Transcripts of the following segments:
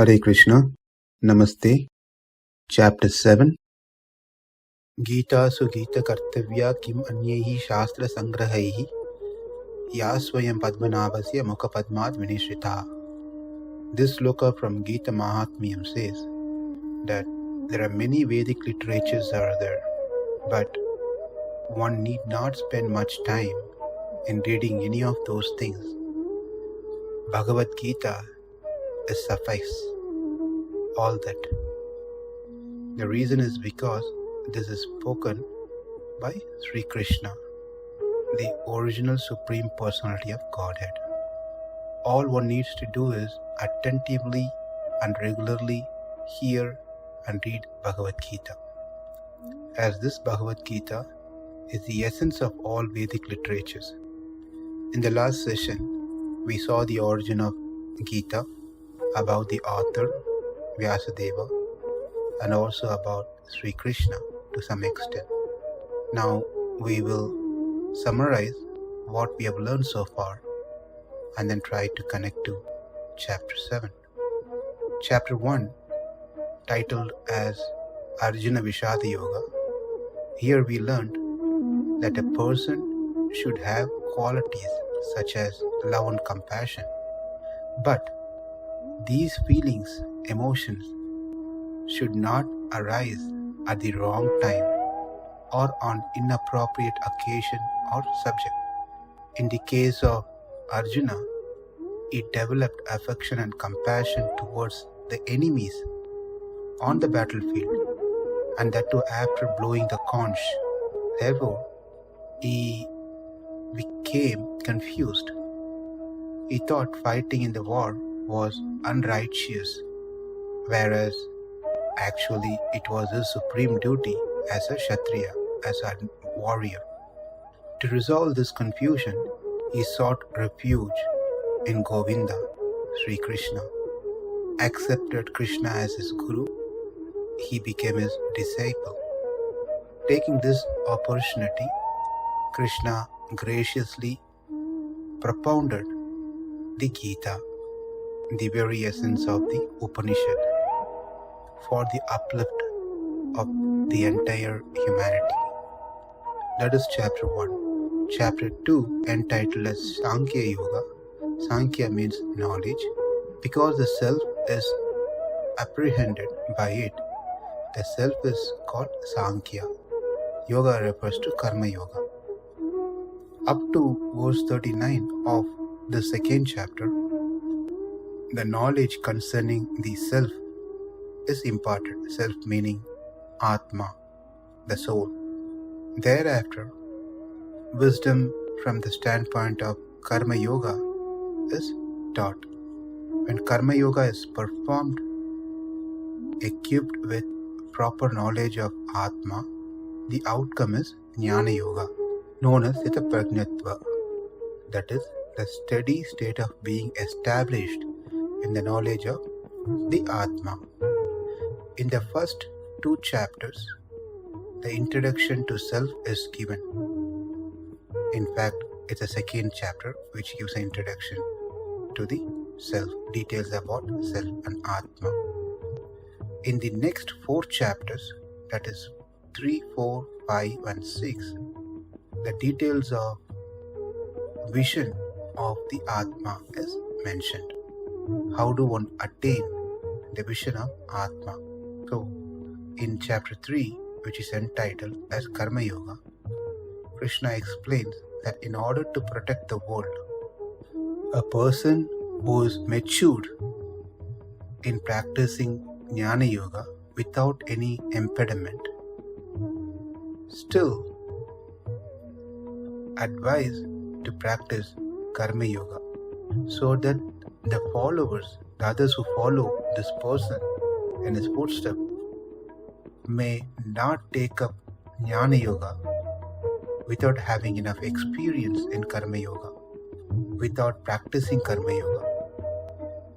Hare Krishna, Namaste, Chapter 7. Gita su Gita kartavya kim anyehi shastra sangrahaihi ya swayam padmanabhasya mukha padmat vinishrita. This sloka from Gita Mahatmyam says that there are many Vedic literatures are there, but one need not spend much time in reading any of those things. Bhagavad Gita is suffice. All that. The reason is because this is spoken by Sri Krishna, the original Supreme Personality of Godhead. All one needs to do is attentively and regularly hear and read Bhagavad Gita, as this Bhagavad Gita is the essence of all Vedic literatures. In the last session, we saw the origin of Gita, about the author Vyasadeva, and also about Sri Krishna to some extent. Now we will summarize what we have learned so far and then try to connect to Chapter 7. Chapter 1, titled as Arjuna Vishada Yoga. Here we learned that a person should have qualities such as love and compassion, but these feelings, emotions, should not arise at the wrong time or on inappropriate occasion or subject. In the case of Arjuna, he developed affection and compassion towards the enemies on the battlefield, and that too after blowing the conch. Therefore, he became confused. He thought fighting in the war was unrighteous, whereas actually it was his supreme duty as a Kshatriya, as a warrior. To resolve this confusion, he sought refuge in Govinda, Sri Krishna. Accepted Krishna as his guru, he became his disciple. Taking this opportunity, Krishna graciously propounded the Gita, the very essence of the Upanishad, for the uplift of the entire humanity. That is Chapter 1. Chapter 2, entitled as Sankhya Yoga. Sankhya means knowledge. Because the self is apprehended by it, the self is called Sankhya. Yoga refers to Karma Yoga. Up to verse 39 of the second chapter, the knowledge concerning the self is imparted. Self meaning Atma, the soul. Thereafter, wisdom from the standpoint of Karma Yoga is taught. When Karma Yoga is performed, equipped with proper knowledge of Atma, the outcome is Jnana Yoga, known as Sthita Pragnatva. That is, the steady state of being established in the knowledge of the Atma. In the first two chapters, the introduction to self is given. In fact, it's the second chapter which gives an introduction to the self, details about self and Atma. In the next four chapters, that is 3, 4, 5 and 6, the details of vision of the Atma is mentioned. How do one attain the vision of Atma? So, in chapter 3, which is entitled as Karma Yoga, Krishna explains that in order to protect the world, a person who is matured in practicing Jnana Yoga without any impediment, still advised to practice Karma Yoga, so that the followers, the others who follow this person in his footsteps, may not take up Jnana Yoga without having enough experience in Karma Yoga, without practicing Karma Yoga.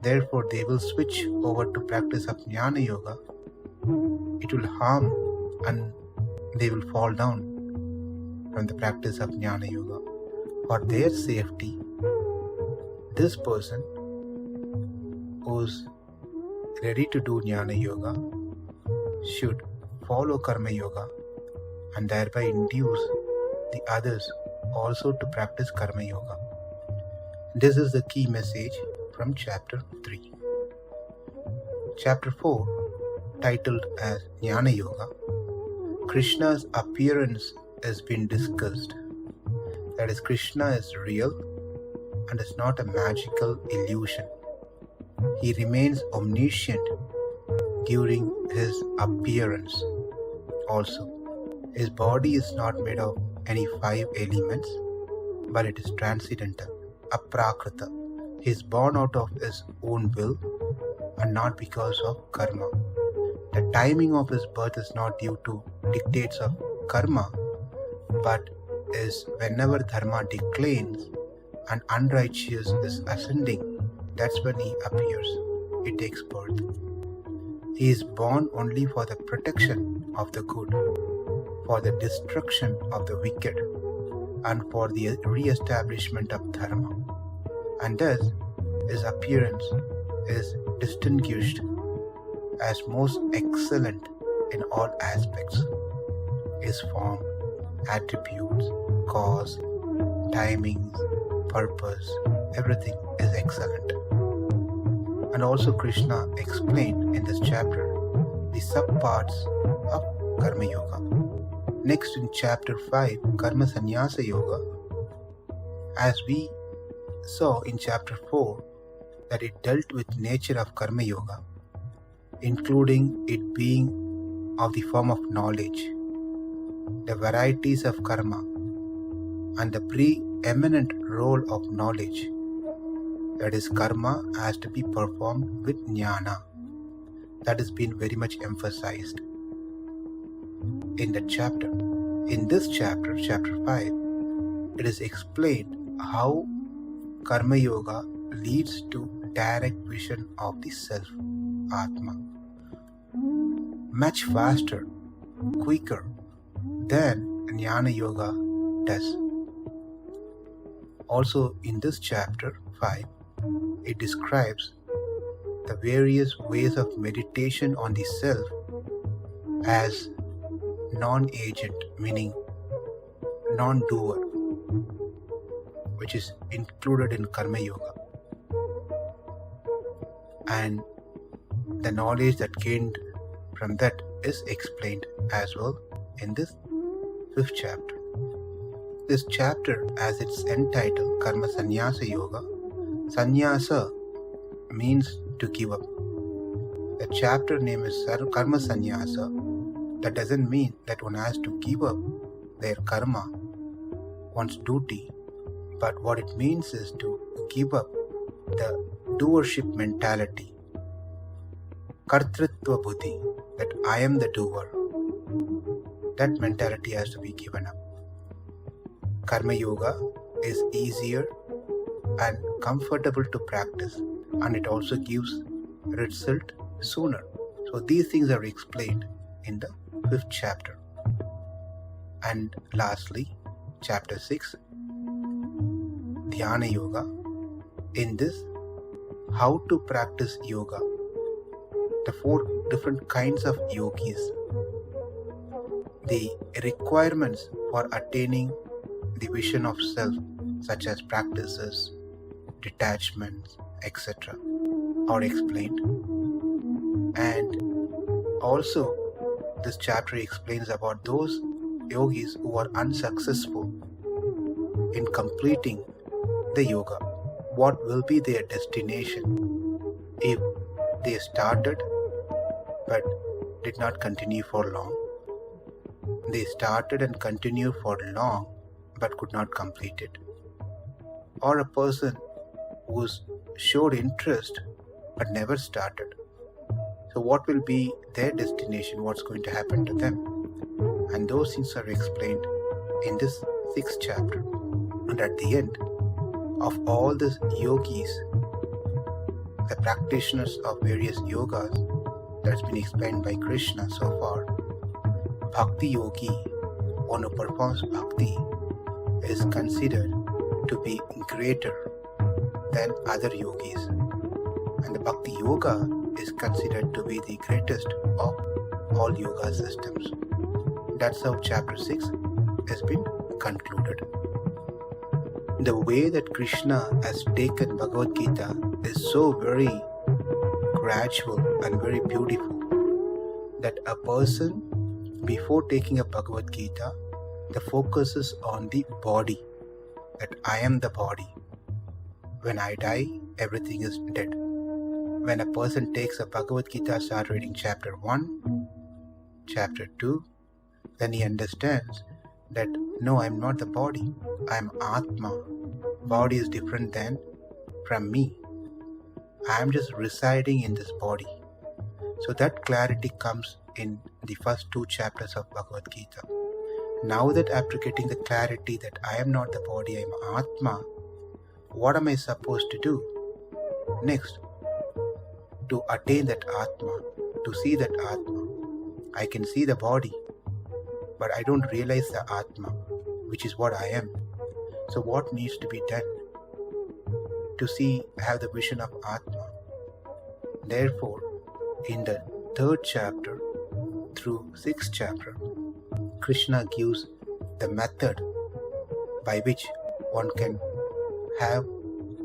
Therefore, they will switch over to practice of Jnana Yoga. It will harm and they will fall down from the practice of Jnana Yoga. For their safety, this person who's ready to do Jnana Yoga should follow Karma Yoga and thereby induce the others also to practice Karma Yoga. This is the key message from Chapter 3. Chapter 4, titled as Jnana Yoga, Krishna's appearance has been discussed. That is, Krishna is real and is not a magical illusion. He remains omniscient during his appearance. Also, his body is not made of any 5 elements, but it is transcendental, aprakrita. He is born out of his own will and not because of karma. The timing of his birth is not due to dictates of karma, but is whenever dharma declines and unrighteous is ascending, that's when he appears. He takes birth. He is born only for the protection of the good, for the destruction of the wicked, and for the re-establishment of dharma. And thus, his appearance is distinguished as most excellent in all aspects. His form, attributes, cause, timings, purpose, everything is excellent. And also Krishna explained in this chapter the subparts of Karma Yoga. Next in Chapter 5, Karma Sannyasa Yoga, as we saw in Chapter 4 that it dealt with nature of Karma Yoga, including it being of the form of knowledge, the varieties of karma, and the preeminent role of knowledge. That is, karma has to be performed with jnana. That has been very much emphasized in that chapter. In this chapter, Chapter 5, it is explained how Karma Yoga leads to direct vision of the self, Atma, much faster, quicker than Jnana Yoga does. Also in this Chapter 5, it describes the various ways of meditation on the self as non-agent, meaning non-doer, which is included in Karma Yoga, and the knowledge that gained from that is explained as well in this 5th chapter. This chapter, as its end title, Karma Sannyasa Yoga, Sannyasa means to give up. The chapter name is Karma Sannyasa. That doesn't mean that one has to give up their karma, one's duty, but what it means is to give up the doership mentality, kartritva buddhi, that I am the doer. That mentality has to be given up. Karma Yoga is easier and comfortable to practice, and it also gives result sooner. So these things are explained in the 5th chapter. And lastly, Chapter 6, Dhyana Yoga. In this, how to practice yoga, the 4 different kinds of yogis, the requirements for attaining the vision of self, such as practices, detachments, etc., are explained. And also, this chapter explains about those yogis who are unsuccessful in completing the yoga. What will be their destination if they started but did not continue for long? They started and continued for long but could not complete it. Or a person who showed interest but never started. So what will be their destination? What's going to happen to them? And those things are explained in this 6th chapter. And at the end of all these yogis, the practitioners of various yogas that's been explained by Krishna so far, Bhakti Yogi, one who performs bhakti, is considered to be greater than other yogis. And the Bhakti Yoga is considered to be the greatest of all yoga systems. That's how chapter 6 has been concluded. The way that Krishna has taken Bhagavad Gita is so very gradual and very beautiful that a person, before taking a Bhagavad Gita, the focus is on the body, that I am the body. When I die, everything is dead. When a person takes a Bhagavad Gita, start reading chapter 1, chapter 2, then he understands that no, I am not the body, I am Atma. Body is different than from me. I am just residing in this body. So that clarity comes in the first 2 chapters of Bhagavad Gita. Now that after getting the clarity that I am not the body, I am Atma, what am I supposed to do next? To attain that Atma, to see that Atma. I can see the body, but I don't realize the Atma, which is what I am. So what needs to be done to have the vision of Atma? Therefore, in the 3rd chapter through 6th chapter, Krishna gives the method by which one can have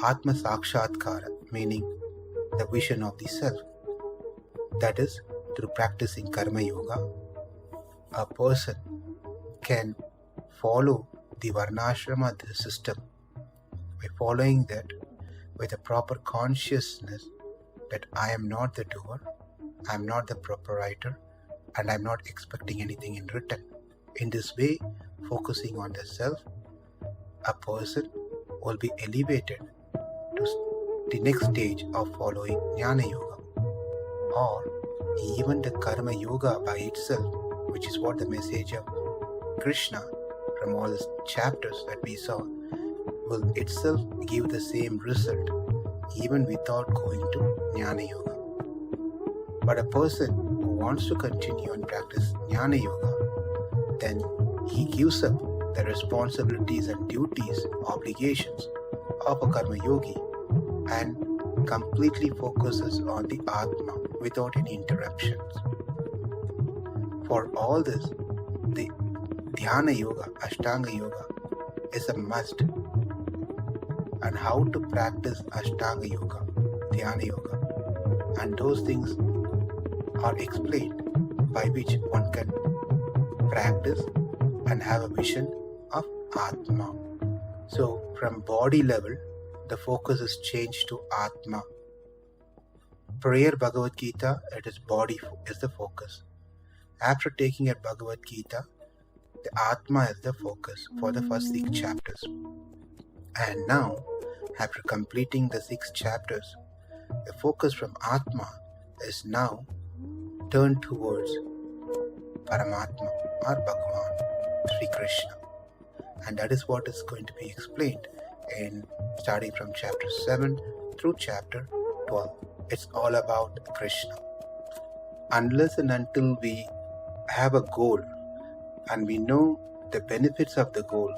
Atma Sakshatkara, meaning the vision of the self. That is, through practicing Karma Yoga, a person can follow the Varnashrama system by following that with a proper consciousness that I am not the doer, I am not the proprietor, and I am not expecting anything in return. In this way, focusing on the self, a person will be elevated to the next stage of following Jnana Yoga, or even the Karma Yoga by itself, which is what the message of Krishna from all the chapters that we saw will itself give the same result even without going to Jnana Yoga. But a person who wants to continue and practice Jnana Yoga, then he gives up the responsibilities and duties, obligations of a Karma Yogi and completely focuses on the Atma without any interruptions. For all this, the Dhyana Yoga, Ashtanga Yoga is a must. And how to practice Ashtanga Yoga, Dhyana Yoga, and those things are explained by which one can practice and have a vision of Atma. So from body level, the focus is changed to Atma. Prayer Bhagavad Gita, it is body is the focus. After taking a Bhagavad Gita, the Atma is the focus for the first 6 chapters. And now, after completing the 6 chapters, the focus from Atma is now turned towards Paramatma or Bhagavan, Sri Krishna. And that is what is going to be explained in starting from chapter 7 through chapter 12. It's all about Krishna. Unless and until we have a goal and we know the benefits of the goal,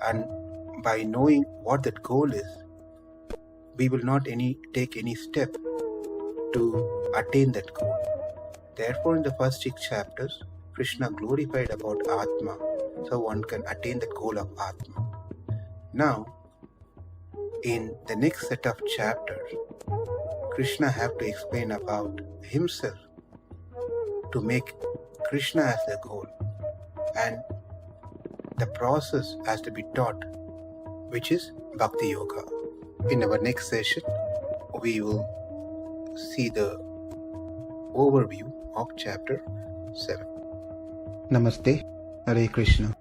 and by knowing what that goal is, we will not take any step to attain that goal. Therefore, in the first 6 chapters, Krishna glorified about Atma, so one can attain the goal of Atma. Now, in the next set of chapters, Krishna have to explain about himself to make Krishna as the goal, and the process has to be taught, which is Bhakti Yoga. In our next session, we will see the overview of chapter 7. Namaste, Hare Krishna.